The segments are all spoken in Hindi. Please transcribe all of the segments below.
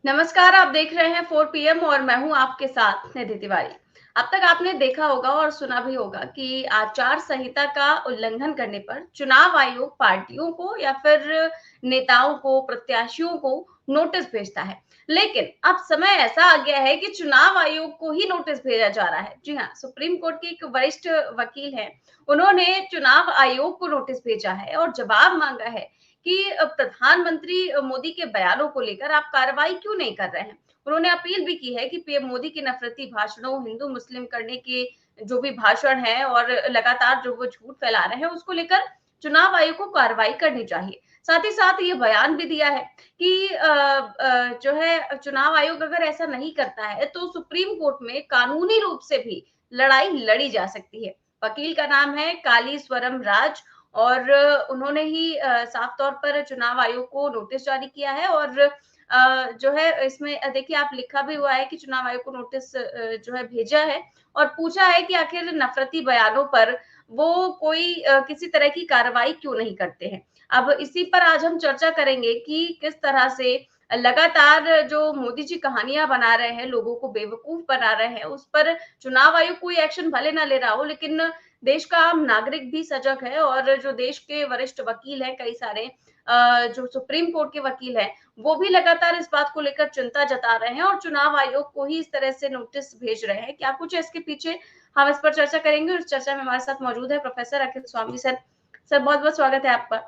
नमस्कार, आप देख रहे हैं 4 पीएम और मैं हूं आपके साथ निधि तिवारी। अब तक आपने देखा होगा और सुना भी होगा कि आचार संहिता का उल्लंघन करने पर चुनाव आयोग पार्टियों को या फिर नेताओं को, प्रत्याशियों को नोटिस भेजता है। लेकिन अब समय ऐसा आ गया है कि चुनाव आयोग को ही नोटिस भेजा जा रहा है। जी हाँ, सुप्रीम कोर्ट के एक वरिष्ठ वकील हैं, उन्होंने चुनाव आयोग को नोटिस भेजा है और जवाब मांगा है कि प्रधानमंत्री मोदी के बयानों को लेकर आप कार्रवाई क्यों नहीं कर रहे हैं। उन्होंने अपील भी की है कि पीएम मोदी के नफरती भाषणों, हिंदू मुस्लिम करने के जो भी भाषण है और लगातार जो वो झूठ फैला रहे हैं उसको लेकर चुनाव आयोग को कार्रवाई करनी चाहिए। साथ ही साथ ये बयान भी दिया है कि जो है चुनाव आयोग अगर ऐसा नहीं करता है तो सुप्रीम कोर्ट में कानूनी रूप से भी लड़ाई लड़ी जा सकती है। वकील का नाम है कालीस्वरम राज और उन्होंने ही साफ तौर पर चुनाव आयोग को नोटिस जारी किया है और जो है इसमें देखिए आप लिखा भी हुआ है कि चुनाव आयोग को नोटिस जो है भेजा है और पूछा है कि आखिर नफरती बयानों पर वो कोई किसी तरह की कार्रवाई क्यों नहीं करते हैं। अब इसी पर आज हम चर्चा करेंगे कि किस तरह से लगातार जो मोदी जी कहानियां बना रहे हैं, लोगों को बेवकूफ बना रहे हैं, उस पर चुनाव आयोग कोई एक्शन भले ना ले रहा हो, लेकिन देश का आम नागरिक भी सजग है और जो देश के वरिष्ठ वकील हैं कई सारे जो सुप्रीम कोर्ट के वकील हैं वो भी लगातार इस बात को लेकर चिंता जता रहे हैं और चुनाव आयोग को ही इस तरह से नोटिस भेज रहे हैं। क्या कुछ है इसके पीछे, हम इस पर चर्चा करेंगे और इस चर्चा में हमारे साथ मौजूद है प्रोफेसर अखिल स्वामी सर। सर बहुत बहुत स्वागत है आपका।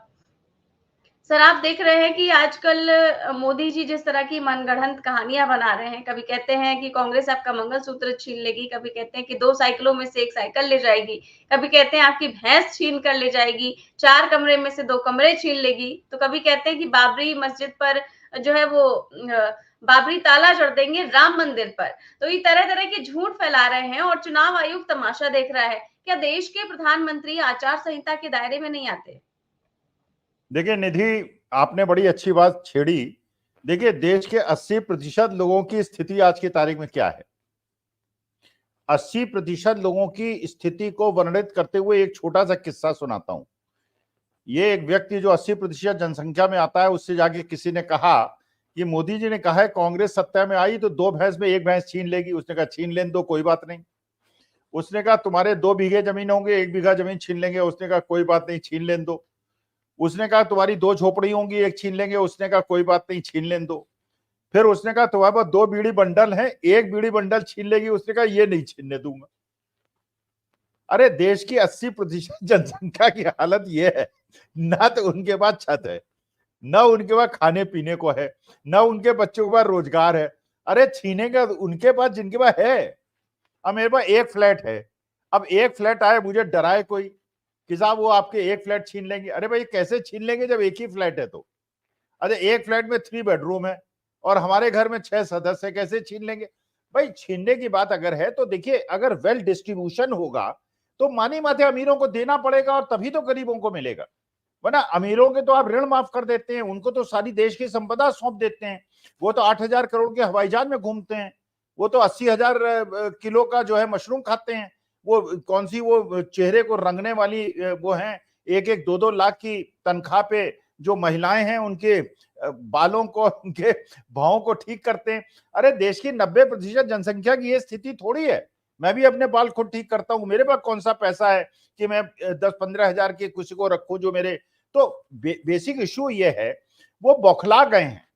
सर आप देख रहे हैं कि आजकल मोदी जी जिस तरह की मनगढ़ंत कहानियां बना रहे हैं, कभी कहते हैं कि कांग्रेस आपका मंगलसूत्र छीन लेगी, कभी कहते हैं कि 2 साइकिलों में से 1 साइकिल ले जाएगी, कभी कहते हैं आपकी भैंस छीन कर ले जाएगी, 4 कमरे में से 2 कमरे छीन लेगी, तो कभी कहते हैं कि बाबरी मस्जिद पर जो है वो बाबरी ताला जड़ देंगे राम मंदिर पर। तो ये तरह-तरह के झूठ फैला रहे हैं और चुनाव आयोग तमाशा देख रहा है। क्या देश के प्रधानमंत्री आचार संहिता के दायरे में नहीं आते? देखिए निधि, आपने बड़ी अच्छी बात छेड़ी। देखिए, देश के 80% लोगों की स्थिति आज की तारीख में क्या है। 80% लोगों की स्थिति को वर्णित करते हुए एक छोटा सा किस्सा सुनाता हूं। ये एक व्यक्ति जो 80% जनसंख्या में आता है, उससे जाके किसी ने कहा कि मोदी जी ने कहा है कांग्रेस सत्ता में आई तो 2 भैंस में 1 भैंस छीन लेगी। उसने कहा छीन लेने दो, कोई बात नहीं। उसने कहा तुम्हारे 2 बीघे जमीन होंगे, 1 बीघा जमीन छीन लेंगे। उसने कहा कोई बात नहीं, छीन लेने दो। उसने कहा तुम्हारी 2 झोपड़ी होंगी, 1 छीन लेंगे। उसने कहा कोई बात नहीं, छीन लेने दो। फिर उसने कहा तुम्हारे पास 2 बीड़ी बंडल है, 1 बीड़ी बंडल छीन लेगी। उसने कहा ये नहीं छीनने दूंगा। अरे देश की 80% जनसंख्या की हालत ये है, ना तो उनके पास छत है, ना उनके पास खाने पीने को है, ना उनके बच्चों के पास रोजगार है। अरे छीनेगा उनके पास जिनके पास है। अब मेरे पास 1 फ्लैट है, अब 1 फ्लैट आए, मुझे डराए कोई कि साहब वो आपके 1 फ्लैट छीन लेंगे। अरे भाई कैसे छीन लेंगे जब 1 ही फ्लैट है तो। अरे 1 फ्लैट में 3 बेडरूम है और हमारे घर में 6 सदस्य है, कैसे छीन लेंगे। भाई छीनने की बात अगर है तो देखिए, अगर वेल डिस्ट्रीब्यूशन होगा तो मानी माथे अमीरों को देना पड़ेगा और तभी तो गरीबों को मिलेगा। वरना अमीरों के तो आप ऋण माफ कर देते हैं, उनको तो सारी देश की संपदा सौंप देते हैं। वो तो 8,000 करोड़ के हवाई जहाज में घूमते हैं, वो तो 80,000 किलो का जो है मशरूम खाते हैं। वो कौन सी वो चेहरे को रंगने वाली वो है, 1-1 2-2 लाख की तनख्वाह पे जो महिलाएं हैं उनके बालों को, उनके भावों को ठीक करते हैं। अरे देश की 90% जनसंख्या की ये स्थिति थोड़ी है। मैं भी अपने बाल खुद ठीक करता हूं, मेरे पास कौन सा पैसा है कि मैं 10-15 हजार के किसी को रखूं जो मेरे। तो बेसिक इश्यू ये है, वो बौखला गए हैं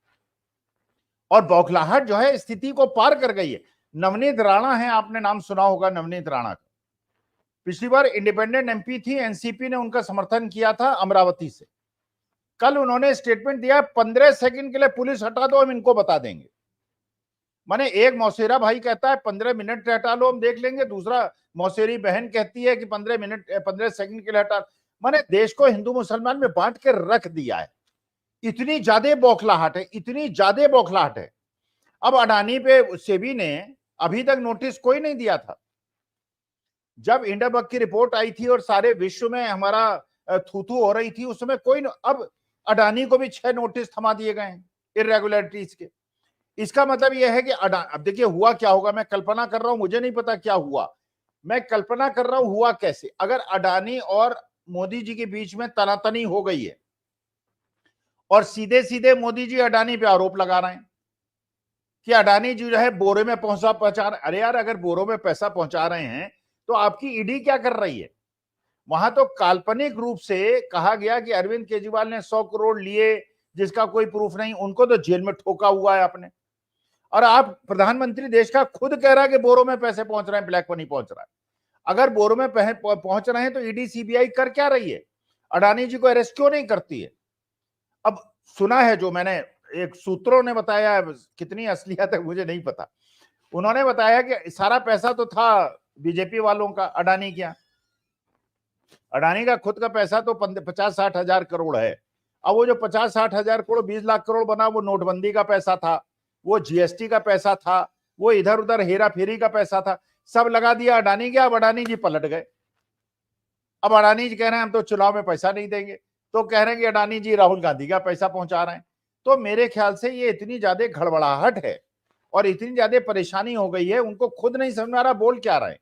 और बौखलाहट जो है स्थिति को पार कर गई है। नवनीत राणा है, आपने नाम सुना होगा नवनीत राणा का। पिछली बार इंडिपेंडेंट एमपी थी, एनसीपी ने उनका समर्थन किया था अमरावती से। कल उन्होंने स्टेटमेंट दिया 15 सेकंड के लिए पुलिस हटा दो, हम इनको बता देंगे। माने एक मौसेरा भाई कहता है 15 मिनट हटा लो हम देख लेंगे, दूसरा मौसेरी बहन कहती है कि 15 सेकंड के लिए हटा। माने देश को हिंदू मुसलमान में बांट के रख दिया है। इतनी ज्यादा बौखलाहट है, इतनी ज्यादा बौखलाहट है। अब अडानी पे सेबी ने अभी तक नोटिस कोई नहीं दिया था। जब इंडियाबग की रिपोर्ट आई थी और सारे विश्व में हमारा थू-थू हो रही थी, उस समय कोई अब अडानी को भी 6 नोटिस थमा दिए गए हैं इरेगुलरिटीज के। इसका मतलब यह है कि अब देखिए हुआ क्या होगा, मैं कल्पना कर रहा हूं, मुझे नहीं पता क्या हुआ, मैं कल्पना कर रहा हूं हुआ कैसे। अगर अडानी और मोदी जी के बीच में तनातनी हो गई है और सीधे सीधे मोदी जी अडानी पे आरोप लगा रहे हैं कि अडानी जी जो है बोरे में पहुंचा। अरे यार, अगर बोरों में पैसा पहुंचा रहे हैं तो आपकी ईडी क्या कर रही है? वहां तो काल्पनिक रूप से कहा गया कि अरविंद केजरीवाल ने 100 करोड़ लिए, जिसका कोई प्रूफ नहीं, उनको तो जेल में ठोका हुआ है आपने। और आप प्रधानमंत्री देश का खुद कह रहा है कि बोरों में पैसे पहुंच रहे हैं, ब्लैक मनी पहुंच रहा है। अगर बोरों में पहुंच रहे हैं तो ईडी सीबीआई कर क्या रही है? अडानी जी को अरेस्ट क्यों नहीं करती है? अब सुना है, जो मैंने एक सूत्रों ने बताया, कितनी असलियत है मुझे नहीं पता, उन्होंने बताया कि सारा पैसा तो था बीजेपी वालों का अडानी क्या, अडानी का खुद का पैसा तो 50-60 हजार करोड़ है। अब वो जो 50-60 हजार करोड़ 20 लाख करोड़ बना, वो नोटबंदी का पैसा था, वो जीएसटी का पैसा था, वो इधर उधर हेरा फेरी का पैसा था, सब लगा दिया अडानी के। अब अडानी जी पलट गए। अब अडानी जी कह रहे हैं हम तो चुनाव में पैसा नहीं देंगे, तो कह रहे हैं कि अडानी जी राहुल गांधी का पैसा पहुंचा रहे हैं। तो मेरे ख्याल से ये इतनी ज्यादा घड़बड़ाहट है और इतनी ज्यादा परेशानी हो गई है, उनको खुद नहीं समझ में आ रहा बोल क्या रहे हैं।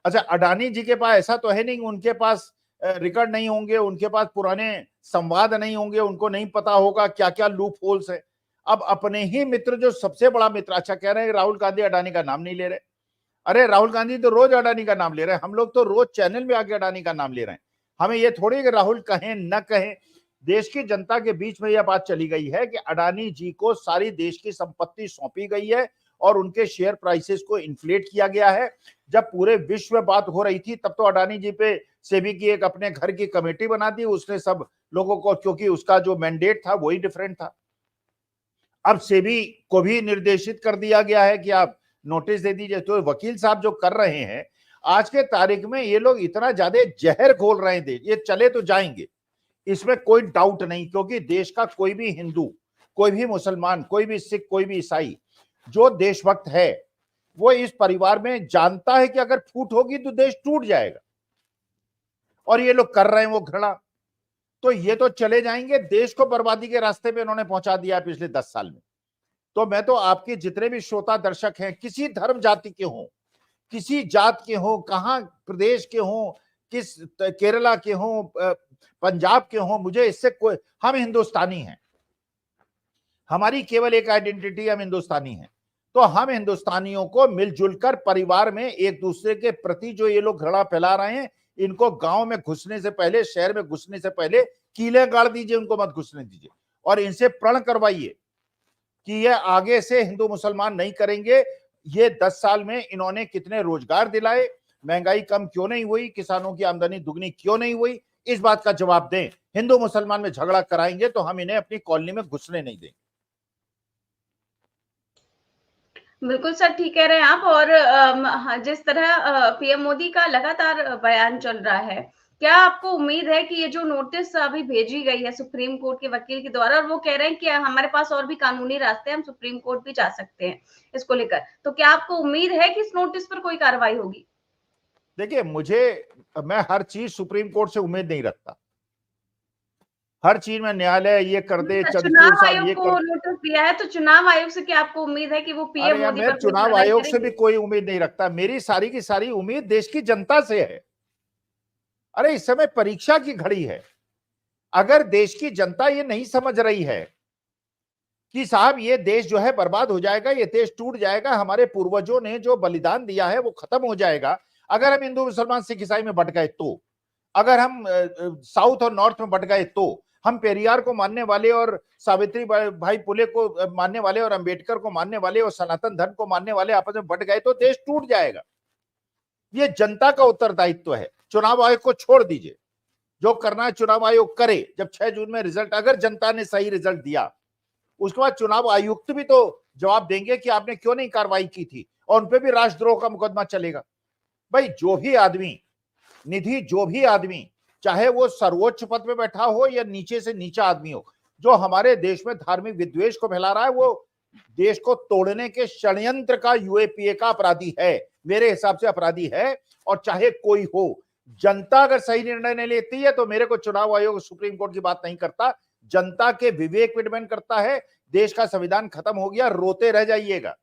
अच्छा, अडानी जी के पास ऐसा तो है नहीं, उनके पास रिकॉर्ड नहीं होंगे, उनके पास पुराने संवाद नहीं होंगे, उनको नहीं पता होगा क्या क्या लूप होल्स है। अब अपने ही मित्र, जो सबसे बड़ा मित्र, अच्छा कह रहे हैं राहुल गांधी अडानी का नाम नहीं ले रहे। अरे राहुल गांधी तो रोज अडानी का नाम ले रहे हैं, हम लोग तो रोज चैनल में आके अडानी का नाम ले रहे हैं। हमें ये थोड़ी कि राहुल कहें न कहें, देश की जनता के बीच में यह बात चली गई है कि अडानी जी को सारी देश की संपत्ति सौंपी गई है और उनके शेयर प्राइसेस को इन्फ्लेट किया गया है। जब पूरे विश्व में बात हो रही थी तब तो अडानी जी पे सेबी की एक अपने घर की कमेटी बना दी उसने सब लोगों को, क्योंकि उसका जो मैंडेट था वही डिफरेंट था। अब सेबी को भी निर्देशित कर दिया गया है कि आप नोटिस दे दीजिए। तो वकील साहब जो कर रहे हैं आज के तारीख में, ये लोग इतना ज्यादा जहर घोल रहे हैं, ये चले तो जाएंगे, इसमें कोई डाउट नहीं, क्योंकि देश का कोई भी हिंदू, कोई भी मुसलमान, कोई भी सिख, कोई भी ईसाई जो देशभक्त है, वो इस परिवार में जानता है कि अगर फूट होगी तो देश टूट जाएगा। और ये लोग कर रहे हैं वो घृणा, तो ये तो चले जाएंगे, देश को बर्बादी के रास्ते पे इन्होंने पहुंचा दिया पिछले 10 साल में। तो मैं तो आपके जितने भी श्रोता दर्शक हैं, किसी धर्म जाति के हों, किसी जात के हों, कहां प्रदेश के हों, किस केरला के हों, पंजाब के हों, मुझे इससे कोई, हम हिंदुस्तानी हैं, हमारी केवल एक आइडेंटिटी, हम हिंदुस्तानी हैं। तो हम हिंदुस्तानियों को मिलजुल कर परिवार में एक दूसरे के प्रति जो ये लोग घृणा फैला रहे हैं, इनको गांव में घुसने से पहले, शहर में घुसने से पहले कीले गाड़ दीजिए, उनको मत घुसने दीजिए और इनसे प्रण करवाइए कि ये आगे से हिंदू मुसलमान नहीं करेंगे। ये 10 साल में इन्होंने कितने रोजगार दिलाए, महंगाई कम क्यों नहीं हुई, किसानों की आमदनी दुगनी क्यों नहीं हुई, इस बात का जवाब दें। हिंदू मुसलमान में झगड़ा कराएंगे तो हम इन्हें अपनी कॉलोनी में घुसने नहीं देंगे। बिल्कुल सर, ठीक कह रहे हैं आप। और हाँ, जिस तरह पीएम मोदी का लगातार बयान चल रहा है, क्या आपको उम्मीद है कि ये जो नोटिस अभी भेजी गई है सुप्रीम कोर्ट के वकील के द्वारा, और वो कह रहे हैं कि हमारे पास और भी कानूनी रास्ते हैं, हम सुप्रीम कोर्ट भी जा सकते हैं इसको लेकर, तो क्या आपको उम्मीद है कि इस नोटिस पर कोई कार्रवाई होगी? देखिए, मैं हर चीज सुप्रीम कोर्ट से उम्मीद नहीं रखता, हर चीज में न्यायालय ये कर दे, चंद्रचूड़ चुनाव साहब आयोग ये को कर। नोटिस दिया है, तो चुनाव आयोग से क्या आपको उम्मीद है कि वो पीएम अरे यार, मोदी मैं पर कोई चुनाव कार्रवाई आयोग से भी करेंगे? कोई उम्मीद नहीं रखता, मेरी सारी की सारी उम्मीद देश की जनता से है। अरे इस समय परीक्षा की घड़ी है, अगर देश की जनता ये नहीं समझ रही है कि साहब ये देश जो है बर्बाद हो जाएगा, ये देश टूट जाएगा, हमारे पूर्वजों ने जो बलिदान दिया है वो खत्म हो जाएगा अगर हम हिंदू मुसलमान सिख ईसाई में बट गए, तो अगर हम साउथ और नॉर्थ में बट गए, तो हम पेरियार को मानने वाले और सावित्री भाई फुले को मानने वाले और अंबेडकर को मानने वाले और सनातन धर्म को मानने वाले आपस में बट गए तो देश टूट जाएगा। ये जनता का उत्तरदायित्व है। चुनाव आयोग को छोड़ दीजिए, जो करना है चुनाव आयोग करे। जब 6 जून में रिजल्ट, अगर जनता ने सही रिजल्ट दिया, उसके बाद चुनाव आयुक्त भी तो जवाब देंगे कि आपने क्यों नहीं कार्रवाई की थी, और उनपे भी राष्ट्रद्रोह का मुकदमा चलेगा। भाई जो भी आदमी, निधि जो भी आदमी, चाहे वो सर्वोच्च पद पे बैठा हो या नीचे से नीचा आदमी हो, जो हमारे देश में धार्मिक विद्वेष को फैला रहा है, वो देश को तोड़ने के षड्यंत्र का, यूएपीए का अपराधी है, मेरे हिसाब से अपराधी है। और चाहे कोई हो, जनता अगर सही निर्णय नहीं लेती है तो मेरे को चुनाव आयोग सुप्रीम कोर्ट की बात नहीं करता, जनता के विवेक पे डिपेंड करता है। देश का संविधान खत्म हो गया, रोते रह जाइएगा।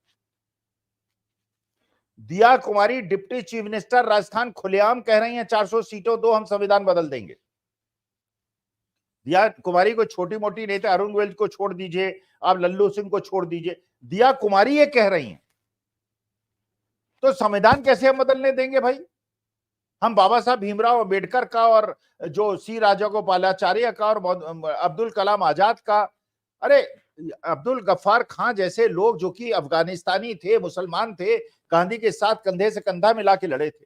दिया कुमारी डिप्टी चीफ मिनिस्टर राजस्थान खुलेआम कह रही हैं 400 सीटों दो, हम संविधान बदल देंगे। दिया कुमारी को छोटी मोटी नेता अरुण गोयल को छोड़ दीजिए, आप लल्लू सिंह को छोड़ दीजिए, दिया कुमारी ये कह रही हैं, तो संविधान कैसे हम बदलने देंगे भाई? हम बाबा साहब भीमराव अंबेडकर का और जो सी राजागोपालाचार्य का और अब्दुल कलाम आजाद का, अरे अब्दुल गफ्फार खान जैसे लोग जो कि अफगानिस्तानी थे, मुसलमान थे, गांधी के साथ कंधे से कंधा मिला के लड़े थे।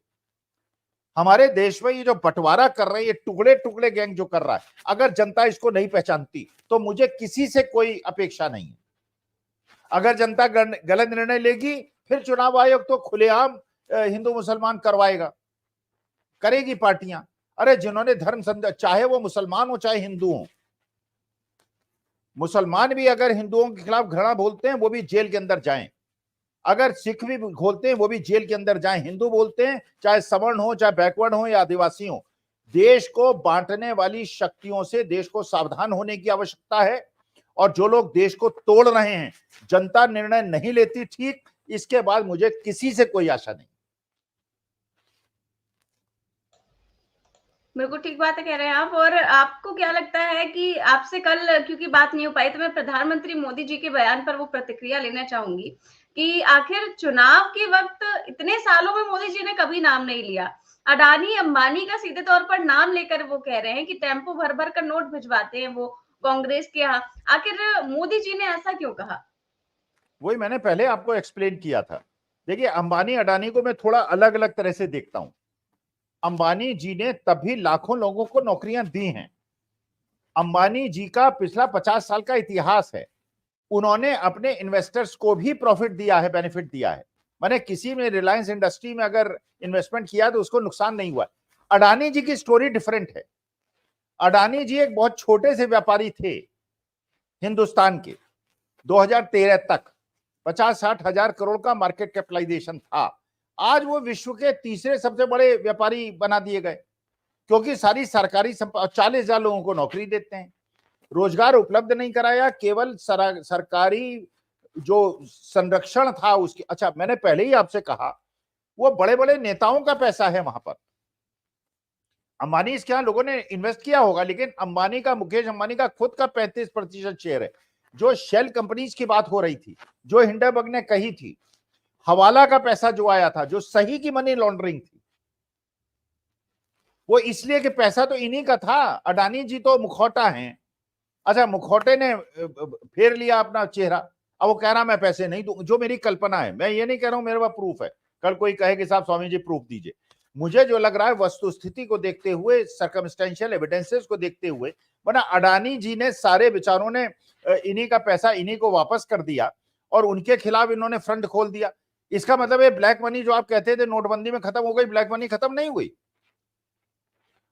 हमारे देश में ये जो बंटवारा कर रहे हैं, ये टुकड़े टुकड़े गैंग जो कर रहा है, अगर जनता इसको नहीं पहचानती तो मुझे किसी से कोई अपेक्षा नहीं है। अगर जनता गलत निर्णय लेगी, फिर चुनाव आयोग तो खुलेआम हिंदू मुसलमान करवाएगा, करेगी पार्टियां। अरे जिन्होंने धर्म समझा, चाहे वो मुसलमान हो चाहे हिंदू हो, मुसलमान भी अगर हिंदुओं के खिलाफ घृणा बोलते हैं वो भी जेल के अंदर जाएं, अगर सिख भी बोलते हैं वो भी जेल के अंदर जाएं, हिंदू बोलते हैं चाहे सवर्ण हो, चाहे बैकवर्ड हो या आदिवासी हो। देश को बांटने वाली शक्तियों से देश को सावधान होने की आवश्यकता है, और जो लोग देश को तोड़ रहे हैं, जनता निर्णय नहीं लेती ठीक, इसके बाद मुझे किसी से कोई आशा नहीं। बिल्कुल ठीक बात कह रहे हैं आप। और आपको क्या लगता है कि आपसे कल क्योंकि बात नहीं हो पाई, तो मैं प्रधानमंत्री मोदी जी के बयान पर वो प्रतिक्रिया लेना चाहूंगी कि आखिर चुनाव के वक्त इतने सालों में मोदी जी ने कभी नाम नहीं लिया। अडानी अंबानी का सीधे तौर पर नाम लेकर वो कह रहे हैं कि टेम्पो भर भर कर नोट भिजवाते हैं वो कांग्रेस के यहाँ। आखिर मोदी जी ने ऐसा क्यों कहा? वही मैंने पहले आपको एक्सप्लेन किया था। देखिए, अंबानी अडानी को मैं थोड़ा अलग अलग तरह से देखता हूं। अंबानी जी ने तभी लाखों लोगों को नौकरियां दी हैं। अंबानी जी का पिछला 50 साल का इतिहास है, उन्होंने अपने इन्वेस्टर्स को भी प्रॉफिट दिया है, बेनिफिट दिया है। मैंने किसी में रिलायंस इंडस्ट्री में अगर इन्वेस्टमेंट किया तो उसको नुकसान नहीं हुआ। अडानी जी की स्टोरी डिफरेंट है। अडानी जी एक बहुत छोटे से व्यापारी थे हिंदुस्तान के, 2013 तक 50-60 हजार करोड़ का मार्केट कैपिटलाइजेशन था। आज वो विश्व के तीसरे सबसे बड़े व्यापारी बना दिए गए, क्योंकि सारी सरकारी 40,000 लोगों को नौकरी देते हैं, रोजगार उपलब्ध नहीं कराया, केवल सरकारी जो संरक्षण था उसकी। अच्छा, मैंने पहले ही आपसे कहा वो बड़े बड़े नेताओं का पैसा है वहां पर। अंबानी इसके यहां लोगों ने इन्वेस्ट किया होगा, लेकिन अंबानी का, मुकेश अंबानी का खुद का 35% शेयर है। जो शेल कंपनीज की बात हो रही थी, जो हिंडनबर्ग ने कही थी, हवाला का पैसा जो आया था, जो सही की मनी लॉन्ड्रिंग थी, वो इसलिए कि पैसा तो इन्हीं का था। अडानी जी तो मुखौटा हैं। अच्छा, मुखौटे ने फेर लिया अपना चेहरा, अब वो कह रहा मैं पैसे नहीं दूं, जो मेरी कल्पना है। मैं ये नहीं कह रहा हूं मेरे पास प्रूफ है, कल कोई कहे कि साहब स्वामी जी प्रूफ दीजिए। मुझे जो लग रहा है वस्तु स्थिति को देखते हुए, सर्कमस्टेंशियल एविडेंसेस को देखते हुए, वरना अडानी जी ने सारे विचारों ने इन्हीं का पैसा इन्हीं को वापस कर दिया और उनके खिलाफ इन्होंने फ्रंट खोल दिया। इसका मतलब है ब्लैक मनी जो आप कहते थे नोटबंदी में खत्म हो गई, ब्लैक मनी खत्म नहीं हुई।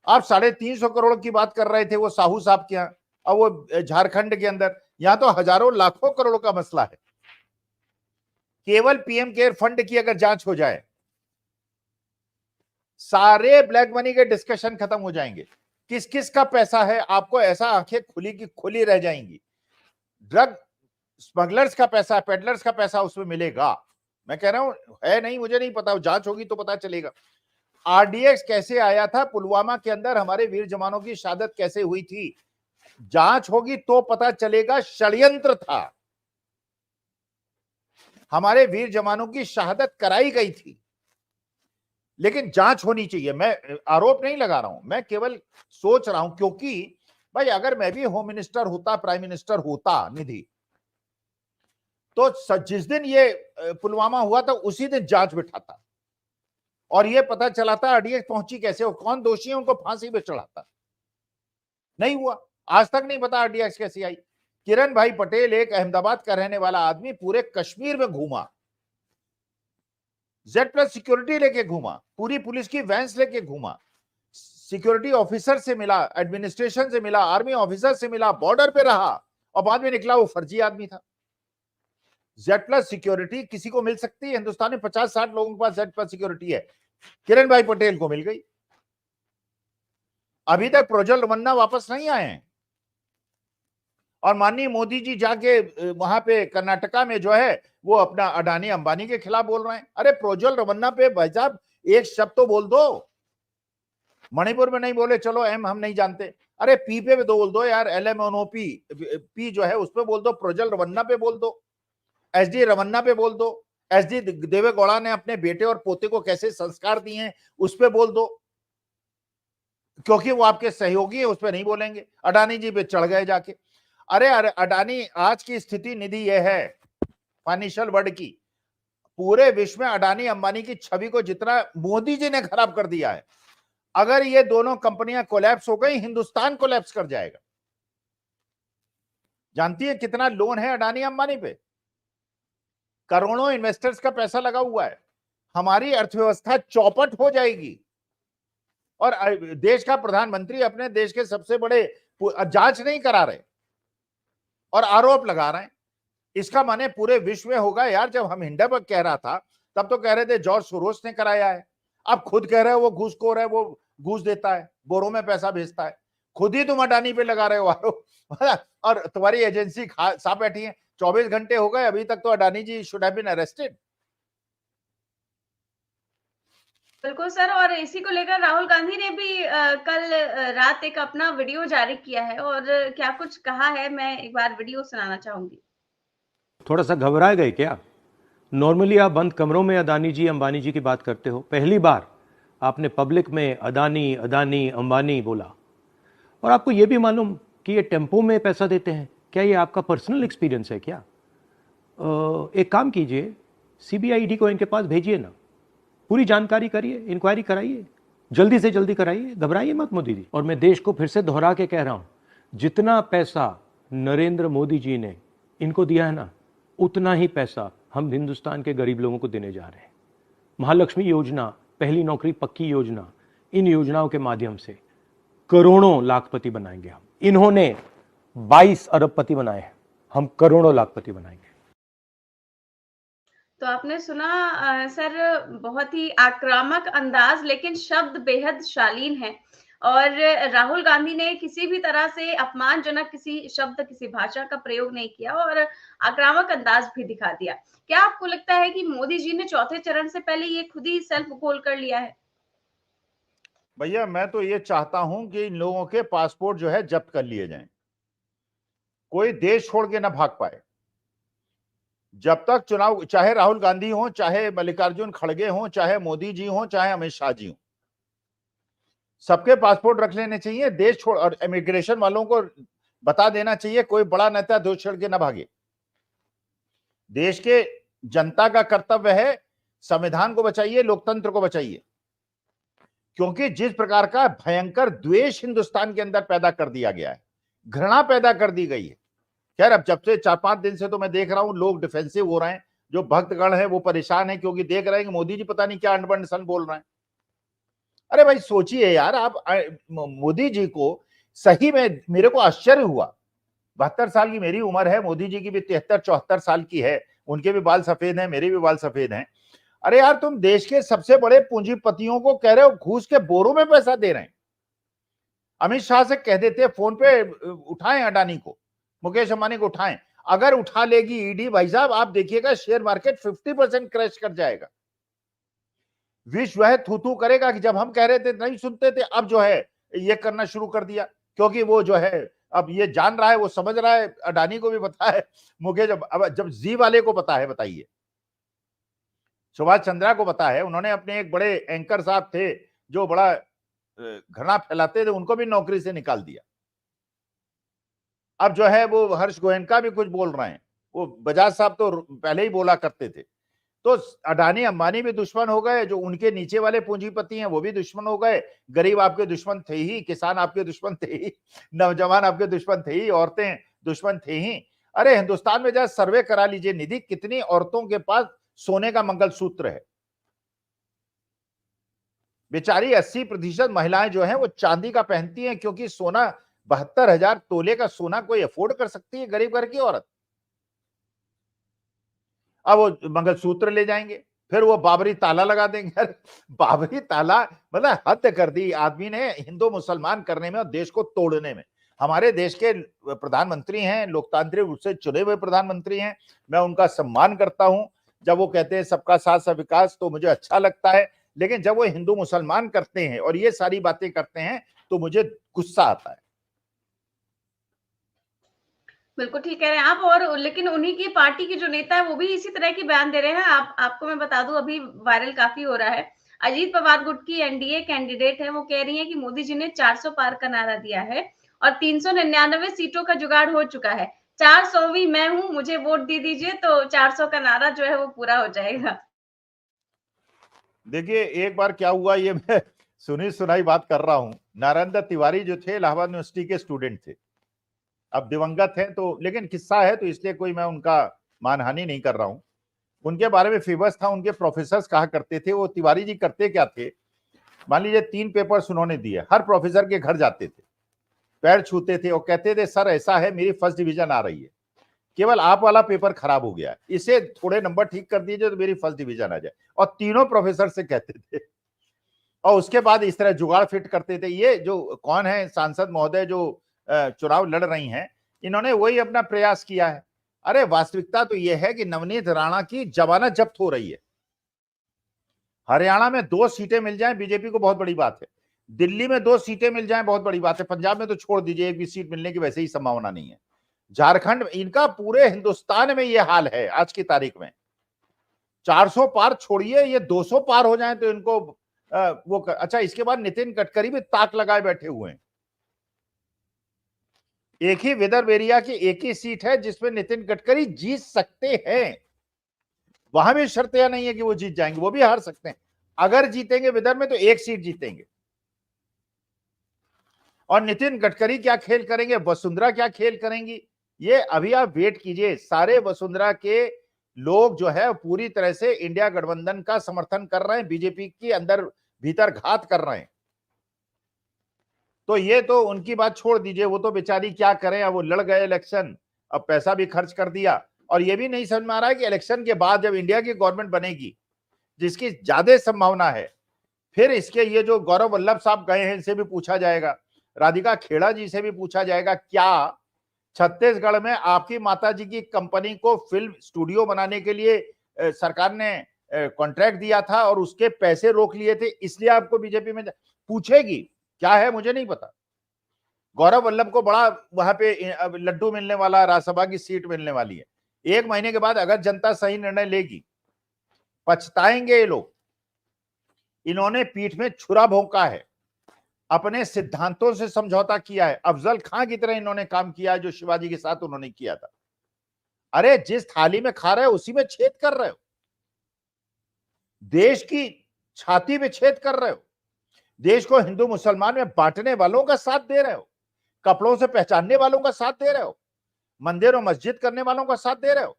आप 350 करोड़ की बात कर रहे थे वो साहू साहब के यहाँ, अब वो झारखंड के अंदर, यहां तो हजारों लाखों करोड़ों का मसला है। केवल पीएम केयर फंड की अगर जांच हो जाए, सारे ब्लैक मनी के डिस्कशन खत्म हो जाएंगे। किस किस का पैसा है, आपको ऐसा आंखें खुली की खुली रह जाएंगी। ड्रग स्मगलर्स का पैसा, पेडलर्स का पैसा उसमें मिलेगा। मैं कह रहा हूं है नहीं, मुझे नहीं पता, जांच होगी तो पता चलेगा। आरडीएक्स कैसे आया था पुलवामा के अंदर, हमारे वीर जवानों की शहादत कैसे हुई थी, जांच होगी तो पता चलेगा। षड्यंत्र था, हमारे वीर जवानों की शहादत कराई गई थी, लेकिन जांच होनी चाहिए। मैं आरोप नहीं लगा रहा हूं, मैं केवल सोच रहा हूं, क्योंकि भाई अगर मैं भी होम मिनिस्टर होता, प्राइम मिनिस्टर होता निधि, तो जिस दिन ये पुलवामा हुआ था उसी दिन जांच बिठाता और ये पता चलाता आरडीएक्स पहुंची कैसे हो, कौन दोषी है, उनको फांसी पे चढ़ाता। नहीं हुआ, आज तक नहीं पता आरडीएक्स कैसे आई। किरण भाई पटेल एक अहमदाबाद का रहने वाला आदमी पूरे कश्मीर में घूमा, Z+ सिक्योरिटी लेके घूमा, पूरी पुलिस की वैन्स लेके घूमा, सिक्योरिटी ऑफिसर से मिला, एडमिनिस्ट्रेशन से मिला, आर्मी ऑफिसर से मिला, बॉर्डर पे रहा, और बाद में निकला वो फर्जी आदमी था। Z+ सिक्योरिटी किसी को मिल सकती है? हिंदुस्तान में 50-60 लोगों के पास Z+ सिक्योरिटी है, किरण भाई पटेल को मिल गई। अभी तक प्रोज्वल रमन्ना वापस नहीं आए हैं, और माननीय मोदी जी जाके वहां पे कर्नाटका में जो है वो अपना अडानी अंबानी के खिलाफ बोल रहे हैं। अरे प्रोज्वल रमन्ना पे भाई साहब एक शब्द तो बोल दो। मणिपुर में नहीं बोले, चलो हम नहीं जानते, अरे पी पे बोल दो यार, LMNOP पी जो है उस पे बोल दो, प्रोजल रमन्ना पे बोल दो, SD रमन्ना पे बोल दो, SD देवेगौड़ा ने अपने बेटे और पोते को कैसे संस्कार दिए हैं उस पे बोल दो, क्योंकि वो आपके सहयोगी है, उस पे नहीं बोलेंगे। अडानी जी पे चढ़ गए जाके। अरे अडानी, आज की स्थिति निधि यह है फाइनेंशियल वर्ल्ड की, पूरे विश्व में अडानी अंबानी की छवि को जितना मोदी जी ने खराब कर दिया है, अगर ये दोनों कंपनियां कोलैप्स हो गई, हिंदुस्तान कोलैप्स कर जाएगा। जानती है कितना लोन है अडानी अंबानी पे? करोड़ों इन्वेस्टर्स का पैसा लगा हुआ है। हमारी अर्थव्यवस्था चौपट हो जाएगी। और देश का प्रधानमंत्री अपने देश के सबसे बड़े जांच नहीं करा रहे और आरोप लगा रहे हैं। इसका माने पूरे विश्व में होगा यार। जब हम हिंडनबर्ग कह रहा था तब तो कह रहे थे जॉर्ज सोरोस ने कराया है, अब खुद कह रहे हो वो घूसखोर है, वो घूस देता है, बोरों में पैसा भेजता है। खुद ही तुम अडानी पे लगा रहे हो आरोप और तुम्हारी एजेंसी साफ बैठी है। 24 घंटे हो गए, अभी तक तो अडानी जी शुड हैव बीन अरेस्टेड। बिल्कुल सर, और इसी को लेकर राहुल गांधी ने भी कल रात एक अपना वीडियो जारी किया है, और क्या कुछ कहा है, मैं एक बार वीडियो सुनाना चाहूंगी। थोड़ा सा घबराए गए क्या? नॉर्मली आप बंद कमरों में अदानी जी अंबानी जी की बात करते हो, पहली बार आपने पब्लिक में अदानी अदानी अंबानी बोला। और आपको ये भी मालूम कि ये टेम्पो में पैसा देते हैं। क्या ये आपका पर्सनल एक्सपीरियंस है क्या? एक काम कीजिए, CBI को इनके पास भेजिए ना, पूरी जानकारी करिए, इंक्वायरी कराइए, जल्दी से जल्दी कराइए, घबराइए मत मोदी जी। और मैं देश को फिर से दोहरा के कह रहा हूं, जितना पैसा नरेंद्र मोदी जी ने इनको दिया है ना, उतना ही पैसा हम हिंदुस्तान के गरीब लोगों को देने जा रहे हैं। महालक्ष्मी योजना, पहली नौकरी पक्की योजना, इन योजनाओं के माध्यम से करोड़ों लाखपति बनाएंगे हम। इन्होंने 22 अरबपति बनाए हैं, हम करोड़ों लाखपति बनाएंगे। तो आपने सुना सर, बहुत ही आक्रामक अंदाज, लेकिन शब्द बेहद शालीन है। और राहुल गांधी ने किसी भी तरह से अपमानजनक किसी शब्द, किसी भाषा का प्रयोग नहीं किया और आक्रामक अंदाज भी दिखा दिया। क्या आपको लगता है कि मोदी जी ने चौथे चरण से पहले ये खुद ही सेल्फ गोल कर लिया है? भैया मैं तो ये चाहता हूं कि इन लोगों के पासपोर्ट जो है जब्त कर लिए जाएं, कोई देश छोड़ के ना भाग पाए। जब तक चुनाव, चाहे राहुल गांधी हो, चाहे मल्लिकार्जुन खड़गे हो, चाहे मोदी जी हो, चाहे अमित शाह जी हो, सबके पासपोर्ट रख लेने चाहिए। देश छोड़, और इमिग्रेशन वालों को बता देना चाहिए कोई बड़ा नेता देश छोड़ के ना भागे। देश के जनता का कर्तव्य है, संविधान को बचाइए, लोकतंत्र को बचाइए। क्योंकि जिस प्रकार का भयंकर द्वेष हिंदुस्तान के अंदर पैदा कर दिया गया है, घृणा पैदा कर दी गई है। खैर अब जब से 4-5 दिन से तो मैं देख रहा हूं लोग डिफेंसिव हो रहे हैं, जो भक्तगण है वो परेशान है, क्योंकि देख रहे हैं कि मोदी जी पता नहीं क्या अनबन बोल रहे हैं। अरे भाई सोचिए यार, आप मोदी जी को सही में, मेरे को आश्चर्य हुआ। 72 साल की मेरी उम्र है, मोदी जी की भी 73-74 साल की है, उनके भी बाल सफेद हैं, मेरे भी बाल सफेद हैं। अरे यार तुम देश के सबसे बड़े पूंजीपतियों को कह रहे हो घूस के बोरों में पैसा दे रहे हैं। अमित शाह से कह देते फोन पे उठाएं अडानी को, मुकेश अंबानी को उठाएं। अगर उठा लेगी ईडी, भाई साहब आप देखिएगा शेयर मार्केट 50% क्रैश कर जाएगा। विश्व है थू थू करेगा कि जब हम कह रहे थे नहीं सुनते थे, अब जो है ये करना शुरू कर दिया। क्योंकि वो जो है अब ये जान रहा है, वो समझ रहा है, अडानी को भी पता है, मुकेश अब जब जी वाले को पता है, बताइए सुभाष चंद्रा को पता है, उन्होंने अपने एक बड़े एंकर साहब थे जो बड़ा घृणा फैलाते थे, उनको भी नौकरी से निकाल दिया। अब जो है वो हर्ष गोयनका भी कुछ बोल रहे हैं, वो बजाज साहब तो पहले ही बोला करते थे। तो अडानी अंबानी भी दुश्मन हो गए, जो उनके नीचे वाले पूंजीपति हैं वो भी दुश्मन हो गए। गरीब आपके दुश्मन थे ही, किसान आपके दुश्मन थे ही, नौजवान आपके दुश्मन थे ही, औरतें दुश्मन थे ही। अरे हिंदुस्तान में जरा सर्वे करा लीजिए निधि, कितनी औरतों के पास सोने का मंगलसूत्र है। बेचारी 80% महिलाएं जो हैं वो चांदी का पहनती हैं, क्योंकि सोना 72,000 तोले का सोना कोई अफोर्ड कर सकती है गरीब घर की औरत? अब वो मंगलसूत्र ले जाएंगे, फिर वो बाबरी ताला लगा देंगे। बाबरी ताला मतलब हद कर दी आदमी ने हिंदू मुसलमान करने में और देश को तोड़ने में। हमारे देश के प्रधानमंत्री हैं, लोकतांत्रिक रूप से चुने हुए प्रधानमंत्री हैं, मैं उनका सम्मान करता हूं। जब वो कहते हैं सबका साथ सब विकास, तो मुझे अच्छा लगता है। लेकिन जब वो हिंदू मुसलमान करते हैं और ये सारी बातें करते हैं तो मुझे गुस्सा आता है। बिल्कुल ठीक कह रहे हैं आप। और लेकिन उन्हीं की पार्टी के जो नेता है वो भी इसी तरह की बयान दे रहे हैं। आपको मैं बता दूं, अभी वायरल काफी हो रहा है। अजीत पवार गुट की एनडीए कैंडिडेट है, वो कह रही है कि मोदी जी ने 400 पार का नारा दिया है और 399 सीटों का जुगाड़ हो चुका है। 400वीं मैं हूं, मुझे वोट दे दीजिए तो 400 का नारा जो है वो पूरा हो जाएगा। देखिए एक बार क्या हुआ, ये मैं सुनी सुनाई बात कर रहा हूं। नारायण दत्त तिवारी जो थे इलाहाबाद यूनिवर्सिटी के स्टूडेंट थे, अब दिवंगत हैं, तो लेकिन किस्सा है तो इसलिए कोई मैं उनका मानहानि नहीं कर रहा हूं। उनके बारे में फेमस था, उनके प्रोफेसर कहा करते थे, वो तिवारी जी करते क्या थे, मान लीजिए 3 पेपर्स उन्होंने दिए, हर प्रोफेसर के घर जाते थे, पैर छूते थे और कहते थे सर ऐसा है मेरी फर्स्ट डिवीजन आ रही है, केवल आप वाला पेपर खराब हो गया है, इसे थोड़े नंबर ठीक कर दीजिए तो मेरी फर्स्ट डिवीजन आ जाए। और तीनों प्रोफेसर से कहते थे, और उसके बाद इस तरह जुगाड़ फिट करते थे। ये जो कौन है सांसद महोदय जो चुनाव लड़ रही हैं, इन्होंने वही अपना प्रयास किया है। अरे वास्तविकता तो यह है कि नवनीत राणा की जमानत जब्त हो रही है। हरियाणा में 2 सीटें मिल जाएं बीजेपी को बहुत बड़ी बात है, दिल्ली में 2 सीटें मिल जाएं बहुत बड़ी बात है, पंजाब में तो छोड़ दीजिए, एक भी सीट मिलने की वैसे ही संभावना नहीं है। झारखंड, इनका पूरे हिंदुस्तान में यह हाल है आज की तारीख में। 400 पार छोड़िए, ये 200 पार हो जाए तो इनको अच्छा, इसके बाद नितिन गडकरी भी ताक लगाए बैठे हुए हैं। एक ही विदर्भ एरिया की एक ही सीट है जिसमें नितिन गडकरी जीत सकते हैं, वहां भी शर्त यह नहीं है कि वो जीत जाएंगे, वो भी हार सकते हैं। अगर जीतेंगे विदर्भ में तो 1 सीट जीतेंगे। और नितिन गडकरी क्या खेल करेंगे, वसुंधरा क्या खेल करेंगी, ये अभी आप वेट कीजिए। सारे वसुंधरा के लोग जो है पूरी तरह से इंडिया गठबंधन का समर्थन कर रहे हैं, बीजेपी के अंदर भीतर घात कर रहे हैं। तो ये तो उनकी बात छोड़ दीजिए, वो तो बेचारी क्या करें, अब वो लड़ गए इलेक्शन, अब पैसा भी खर्च कर दिया, और ये भी नहीं समझ में आ रहा है कि इलेक्शन के बाद जब इंडिया की गवर्नमेंट बनेगी, जिसकी ज्यादा संभावना है, फिर इसके ये जो गौरव वल्लभ साहब गए हैं इनसे भी पूछा जाएगा, राधिका खेड़ा जी से भी पूछा जाएगा, क्या छत्तीसगढ़ में आपकी माताजी की कंपनी को फिल्म स्टूडियो बनाने के लिए सरकार ने कॉन्ट्रैक्ट दिया था और उसके पैसे रोक लिए थे, इसलिए आपको बीजेपी में पूछेगी? क्या है मुझे नहीं पता। गौरव वल्लभ को बड़ा वहां पे लड्डू मिलने वाला, राज्यसभा की सीट मिलने वाली है। 1 महीने के बाद अगर जनता सही निर्णय लेगी, पछताएंगे ये लोग। इन्होंने पीठ में छुरा भोंका है, अपने सिद्धांतों से समझौता किया है, अफजल खां की तरह इन्होंने काम किया है जो शिवाजी के साथ उन्होंने किया था। अरे जिस थाली में खा रहे हो उसी में छेद कर रहे हो, देश की छाती में छेद कर रहे हो, देश को हिंदू मुसलमान में बांटने वालों का साथ दे रहे हो, कपड़ों से पहचानने वालों का साथ दे रहे हो, मंदिर और मस्जिद करने वालों का साथ दे रहे हो।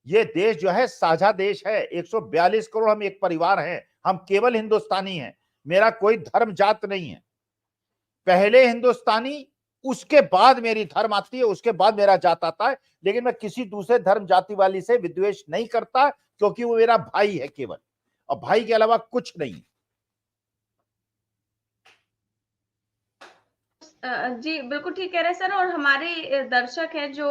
ये देश जो है साझा देश है, 142 करोड़ हम एक परिवार हैं, हम केवल हिंदुस्तानी हैं, मेरा कोई धर्म जात नहीं है। पहले हिंदुस्तानी, उसके बाद मेरी धर्म आती है, उसके बाद मेरा जात आता है, लेकिन मैं किसी दूसरे धर्म जाति वाली से विद्वेष नहीं करता, क्योंकि वो मेरा भाई है केवल, और भाई के अलावा कुछ नहीं। जी, बिल्कुल ठीक कह रहे हैं सर। और हमारे दर्शक हैं जो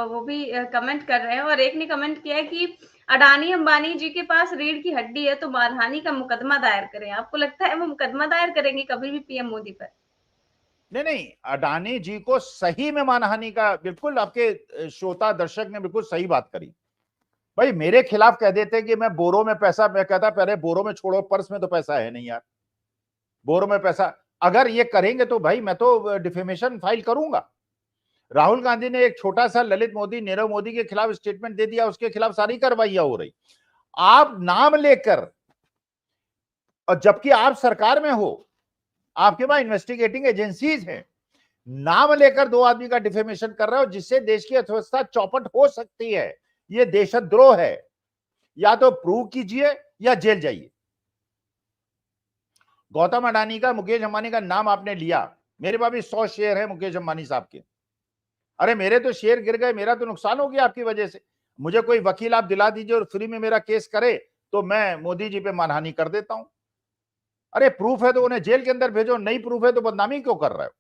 वो भी कमेंट कर रहे हैं, और एक ने कमेंट किया है कि अडानी अंबानी जी के पास रीढ़ की हड्डी है तो मानहानि का मुकदमा दायर करें। आपको लगता है वो मुकदमा दायर करेंगे कभी भी पीएम मोदी पर? नहीं नहीं, अडानी जी को सही में मानहानि का, बिल्कुल आपके श्रोता दर्शक ने बिल्कुल सही बात करी। भाई मेरे खिलाफ कह देते कि मैं बोरों में पैसा, मैं कहता पहले बोरों में छोड़ो, पर्स में तो पैसा है नहीं यार, बोरों में पैसा। अगर ये करेंगे तो भाई मैं तो डिफेमेशन फाइल करूंगा। राहुल गांधी ने एक छोटा सा ललित मोदी, नीरव मोदी के खिलाफ स्टेटमेंट दे दिया, उसके खिलाफ सारी कार्रवाइयां हो रही। आप नाम लेकर, और जबकि आप सरकार में हो, आपके पास इन्वेस्टिगेटिंग एजेंसीज हैं, नाम लेकर 2 आदमी का डिफेमेशन कर रहे हो, जिससे देश की अर्थव्यवस्था चौपट हो सकती है। यह देशद्रोह है, या तो प्रूव कीजिए या जेल जाइए। गौतम अडानी का, मुकेश अंबानी का नाम आपने लिया, मेरे पास भी 100 शेयर है मुकेश अंबानी साहब के। अरे मेरे तो शेयर गिर गए, मेरा तो नुकसान हो गया आपकी वजह से। मुझे कोई वकील आप दिला दीजिए और फ्री में मेरा केस करे तो मैं मोदी जी पे मानहानि कर देता हूं। अरे प्रूफ है तो उन्हें जेल के अंदर भेजो, नहीं प्रूफ है तो बदनामी क्यों कर रहे हो?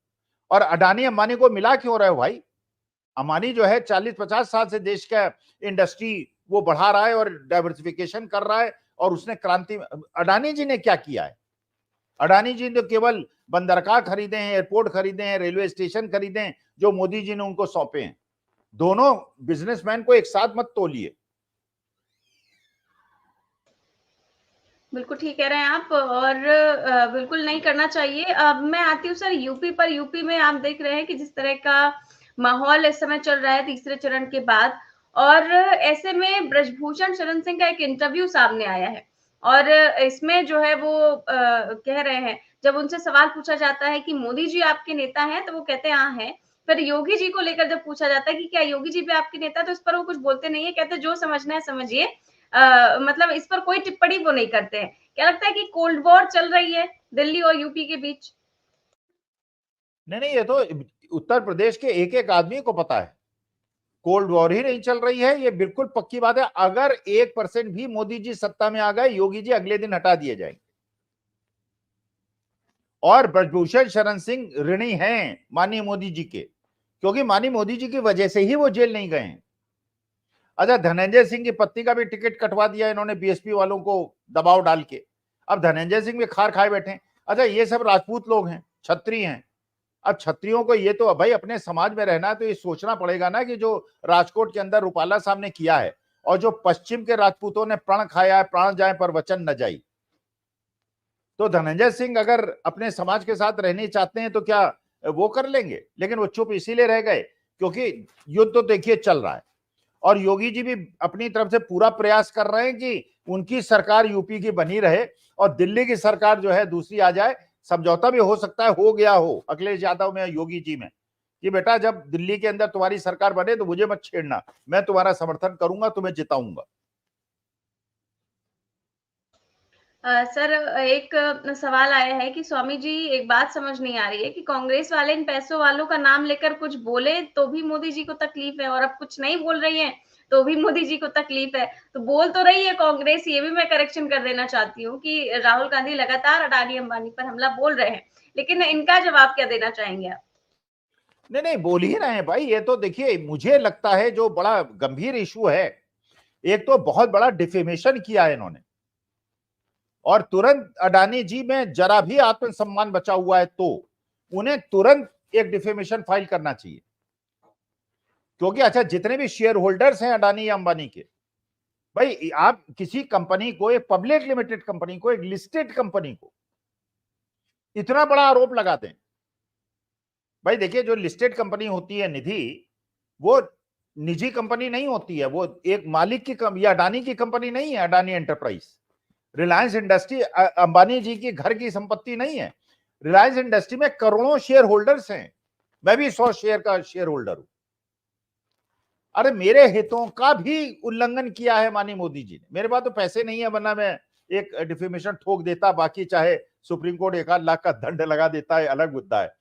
और अडानी अंबानी को मिला क्यों रहे हो भाई? अंबानी जो है 40-50 साल से देश का इंडस्ट्री वो बढ़ा रहा है और डाइवर्सिफिकेशन कर रहा है, और उसने क्रांति। अडानी जी ने क्या किया है? अडानी जी ने केवल बंदरगाह खरीदे हैं, एयरपोर्ट खरीदे हैं, रेलवे स्टेशन खरीदे हैं जो मोदी जी ने उनको सौंपे हैं। दोनों बिजनेसमैन को एक साथ मत तोलिए। बिल्कुल ठीक कह रहे हैं आप और बिल्कुल नहीं करना चाहिए। अब मैं आती हूँ सर यूपी पर। यूपी में आप देख रहे हैं कि जिस तरह का माहौल इस समय चल रहा है तीसरे चरण के बाद, और ऐसे में ब्रजभूषण शरण सिंह का एक इंटरव्यू सामने आया है और इसमें जो है वो कह रहे हैं, जब उनसे सवाल पूछा जाता है कि मोदी जी आपके नेता हैं, तो वो कहते हैं हाँ है। फिर योगी जी को लेकर जब पूछा जाता है कि क्या योगी जी भी आपके नेता, तो इस पर वो कुछ बोलते नहीं है, कहते जो समझना है समझिए। मतलब इस पर कोई टिप्पणी वो नहीं करते हैं। क्या लगता है कि कोल्ड वॉर चल रही है दिल्ली और यूपी के बीच? नहीं नहीं, ये तो उत्तर प्रदेश के एक एक आदमी को पता है, कोल्ड वॉर ही नहीं चल रही है, ये बिल्कुल पक्की बात है। अगर 1% भी मोदी जी सत्ता में आ गए, योगी जी अगले दिन हटा दिए जाएंगे। और ब्रजभूषण शरण सिंह ऋणी हैं माननीय मोदी जी के, क्योंकि माननीय मोदी जी की वजह से ही वो जेल नहीं गए हैं। अच्छा, धनंजय सिंह की पत्नी का भी टिकट कटवा दिया इन्होंने बीएसपी वालों को दबाव डाल के। अब धनंजय सिंह भी खार खाए बैठे हैं। अच्छा, ये सब राजपूत लोग हैं, क्षत्रिय हैं। अब क्षत्रियों को ये तो भाई अपने समाज में रहना है, तो ये सोचना पड़ेगा ना कि जो राजकोट के अंदर रूपाला साहब ने किया है और जो पश्चिम के राजपूतों ने प्रण खाया है, प्राण जाए पर वचन न जाई, तो धनंजय सिंह अगर अपने समाज के साथ रहने चाहते हैं तो क्या वो कर लेंगे? लेकिन वो चुप इसीलिए रह गए क्योंकि युद्ध तो देखिए चल रहा है और योगी जी भी अपनी तरफ से पूरा प्रयास कर रहे हैं कि उनकी सरकार यूपी की बनी रहे और दिल्ली की सरकार जो है दूसरी आ जाए। समझौता भी हो सकता है, हो गया हो अखिलेश यादव में, योगी जी में, कि बेटा जब दिल्ली के अंदर तुम्हारी सरकार बने तो मुझे मत छेड़ना, मैं तुम्हारा समर्थन करूंगा, तुम्हें जिताऊंगा। सर एक सवाल आया है कि स्वामी जी एक बात समझ नहीं आ रही है कि कांग्रेस वाले इन पैसों वालों का नाम लेकर कुछ बोले तो भी मोदी जी को तकलीफ है, और अब कुछ नहीं बोल रही हैं तो भी मोदी जी को तकलीफ है। तो बोल तो रही है कांग्रेस, ये भी मैं करेक्शन कर देना चाहती हूँ कि राहुल गांधी लगातार अडानी अंबानी पर हमला बोल रहे हैं, लेकिन इनका जवाब क्या देना चाहेंगे आप? नहीं नहीं, बोल ही रहे हैं भाई। ये तो देखिए, मुझे लगता है जो बड़ा गंभीर इशू है, एक तो बहुत बड़ा डिफेमेशन किया है इन्होंने, और तुरंत अडानी जी में जरा भी आत्मसम्मान बचा हुआ है तो उन्हें तुरंत एक डिफेमेशन फाइल करना चाहिए। क्योंकि अच्छा, जितने भी शेयर होल्डर्स हैं अडानी या अंबानी के, भाई आप किसी कंपनी को, एक पब्लिक लिमिटेड कंपनी को, एक लिस्टेड कंपनी को इतना बड़ा आरोप लगाते हैं। भाई देखिए, जो लिस्टेड कंपनी होती है निधि, वो निजी कंपनी नहीं होती है, वो एक मालिक की या अडानी की कंपनी नहीं है। अडानी एंटरप्राइज, रिलायंस इंडस्ट्री अंबानी जी की घर की संपत्ति नहीं है। रिलायंस इंडस्ट्री में करोड़ों शेयर होल्डर्स हैं, मैं भी 100 शेयर का शेयर होल्डर हूं। अरे मेरे हितों का भी उल्लंघन किया है माननीय मोदी जी ने। मेरे पास तो पैसे नहीं है, वरना मैं एक डिफेमेशन ठोक देता, बाकी चाहे सुप्रीम कोर्ट 1 लाख का दंड लगा देता है, अलग मुद्दा है।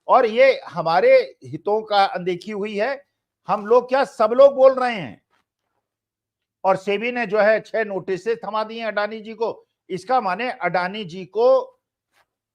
और ये हमारे हितों का अनदेखी हुई है। हम लोग क्या, सब लोग बोल रहे हैं। और सेबी ने जो है 6 नोटिस थमा दिए अडानी जी को। इसका माने अडानी जी को,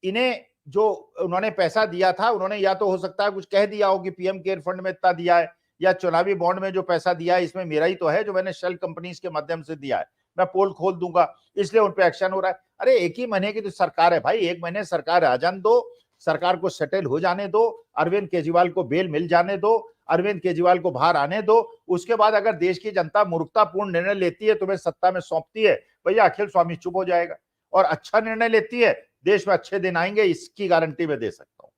इन्हें जो उन्होंने पैसा दिया था, उन्होंने या तो हो सकता है कुछ कह दिया हो कि पीएम केयर फंड में इतना दिया है, या चुनावी बॉन्ड में जो पैसा दिया है इसमें मेरा ही तो है, जो मैंने शेल कंपनीज के माध्यम से दिया है, मैं पोल खोल दूंगा, इसलिए उन पे एक्शन हो रहा है। अरे 1 ही महीने की तो सरकार है भाई, 1 महीने सरकार आ जाने दो, सरकार को सेटल हो जाने दो, अरविंद केजरीवाल को बेल मिल जाने दो, अरविंद केजरीवाल को बाहर आने दो। उसके बाद अगर देश की जनता मूर्खतापूर्ण निर्णय लेती है, तुम्हें सत्ता में सौंपती है, भैया अखिल स्वामी चुप हो जाएगा। और अच्छा निर्णय लेती है, देश में अच्छे दिन आएंगे, इसकी गारंटी मैं दे सकता हूं।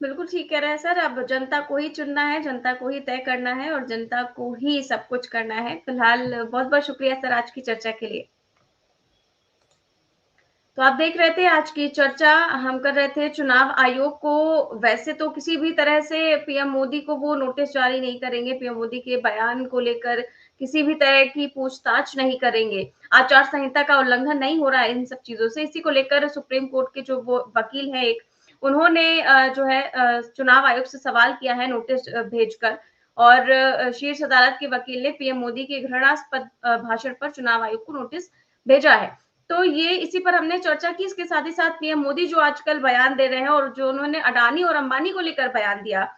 बिल्कुल ठीक कह रहे हैं सर। अब जनता को ही चुनना है, जनता को ही तय करना है और जनता को ही सब कुछ करना है। फिलहाल बहुत बहुत शुक्रिया सर आज की चर्चा के लिए। तो आप देख रहे थे आज की चर्चा, हम कर रहे थे चुनाव आयोग को। वैसे तो किसी भी तरह से पीएम मोदी को वो नोटिस जारी नहीं करेंगे, पीएम मोदी के बयान को लेकर किसी भी तरह की पूछताछ नहीं करेंगे। आचार संहिता का उल्लंघन नहीं हो रहा है इन सब चीजों से। इसी को लेकर सुप्रीम कोर्ट के जो वो वकील है एक, उन्होंने जो है चुनाव आयोग से सवाल किया है नोटिस भेजकर, और शीर्ष अदालत के वकील ने पीएम मोदी के घृणास्पद भाषण पर चुनाव आयोग को नोटिस भेजा है। तो ये इसी पर हमने चर्चा की। इसके साथ ही साथ पीएम मोदी जो आजकल बयान दे रहे हैं और जो उन्होंने अडानी और अंबानी को लेकर बयान दिया,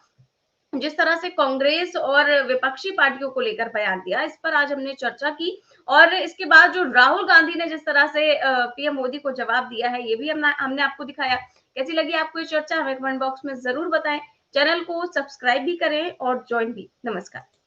जिस तरह से कांग्रेस और विपक्षी पार्टियों को लेकर बयान दिया, इस पर आज हमने चर्चा की। और इसके बाद जो राहुल गांधी ने जिस तरह से पीएम मोदी को जवाब दिया है, ये भी हमने आपको दिखाया। कैसी लगी आपको ये चर्चा, हमें कमेंट बॉक्स में जरूर बताएं। चैनल को सब्सक्राइब भी करें और ज्वाइन भी। नमस्कार।